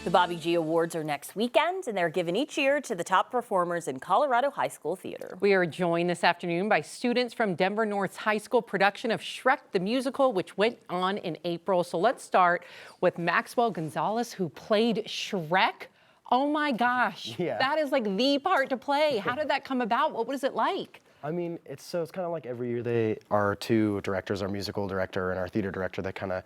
The Bobby G Awards are next weekend, and they're given each year to the top performers in Colorado high school theater. We are joined this afternoon by students from Denver North's high school production of Shrek the Musical, which went on in April. So let's start with Maxwell Gonzalez, who played Shrek. Oh my gosh, that is like the part to play. How did that come about? What was it like? I mean, it's kind of like every year our two directors, our musical director and our theater director, that kind of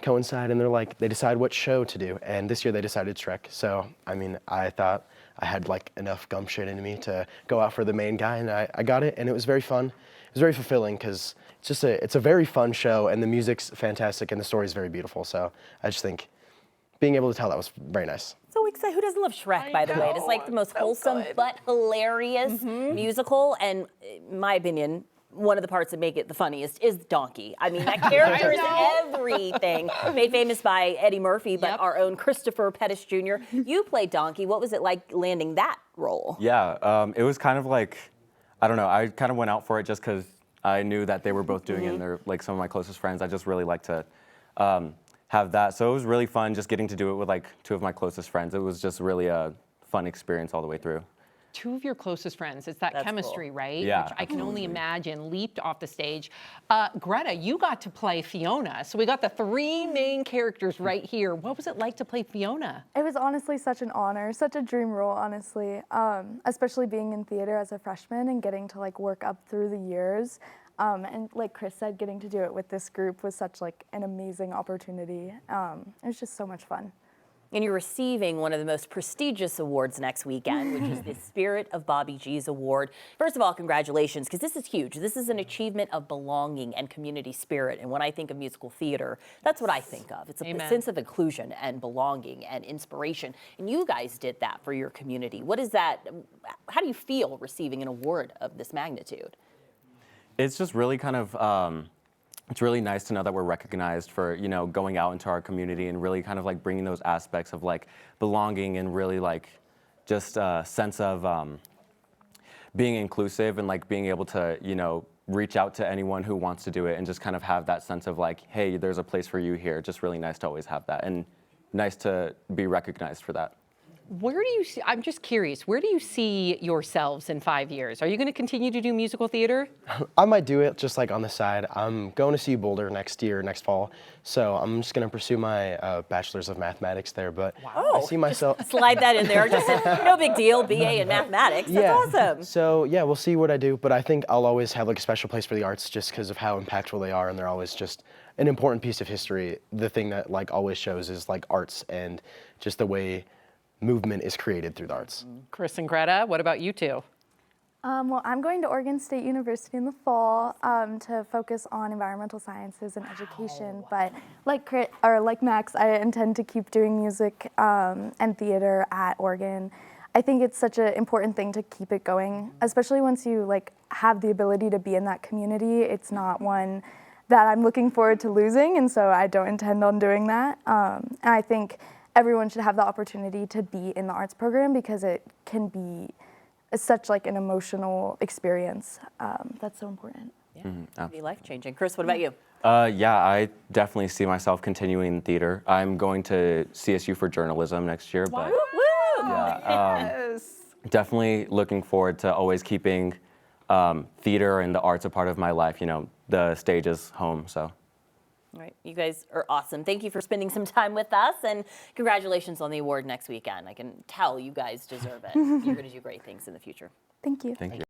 coincide, and they decide what show to do. And this year they decided Shrek. So, I mean, I thought I had like enough gumption in me to go out for the main guy, and I got it, and it was very fun. It was very fulfilling because it's a very fun show, and the music's fantastic, and the story's very beautiful. So I just think being able to tell that was very nice. So excited. Who doesn't love Shrek, by the way? It's like the most wholesome but hilarious musical, and in my opinion, one of the parts that make it the funniest is Donkey. I mean, that character is everything. Made famous by Eddie Murphy, but our own Christopher Pettis Jr. You played Donkey. What was it like landing that role? Yeah, it was kind of like, I don't know, I kind of went out for it just because I knew that they were both doing it, and they're like some of my closest friends. I just really like to have that. So it was really fun just getting to do it with like two of my closest friends. It was just really a fun experience all the way through. Two of your closest friends, it's that chemistry, cool. right? Yeah, Which I can only imagine leaped off the stage. Greta, you got to play Fiona. So we got the three main characters right here. What was it like to play Fiona? It was honestly such an honor, such a dream role, honestly, especially being in theater as a freshman and getting to like work up through the years. And like Chris said, getting to do it with this group was such like an amazing opportunity. It was just so much fun. And you're receiving one of the most prestigious awards next weekend, which is the Spirit of Bobby G's Award. First of all, congratulations, because this is huge. This is an achievement of belonging and community spirit. And when I think of musical theater, that's what I think of. It's a sense of inclusion and belonging and inspiration. And you guys did that for your community. What is that? How do you feel receiving an award of this magnitude? It's just really kind of, it's really nice to know that we're recognized for, you know, going out into our community and really kind of like bringing those aspects of like belonging and really like just a sense of being inclusive and like being able to, you know, reach out to anyone who wants to do it and just kind of have that sense of like, hey, there's a place for you here. Just really nice to always have that and nice to be recognized for that. Where do you see, I'm just curious, where do you see yourselves in 5 years? Are you going to continue to do musical theater? I might do it just like on the side. I'm going to CU Boulder next fall, so I'm just going to pursue my bachelor's of mathematics there. But I see myself Slide that in there. Just no big deal. BA in mathematics. That's awesome. So yeah, we'll see what I do. But I think I'll always have like a special place for the arts just because of how impactful they are, and they're always just an important piece of history. The thing that like always shows is like arts and just the way movement is created through the arts. Chris and Greta, what about you two? Well, I'm going to Oregon State University in the fall to focus on environmental sciences and education. But like Max, I intend to keep doing music and theater at Oregon. I think it's such an important thing to keep it going, especially once you like have the ability to be in that community. It's not one that I'm looking forward to losing, and so I don't intend on doing that. And I think everyone should have the opportunity to be in the arts program because it can be such like an emotional experience. That's so important. Yeah, it'd be life-changing. Chris, what about you? Yeah, I definitely see myself continuing in theater. I'm going to CSU for journalism next year, but yeah, definitely looking forward to always keeping theater and the arts a part of my life. You know, the stage is home, so. All right, you guys are awesome. Thank you for spending some time with us, and congratulations on the award next weekend. I can tell you guys deserve it. You're going to do great things in the future. Thank you. Thank you.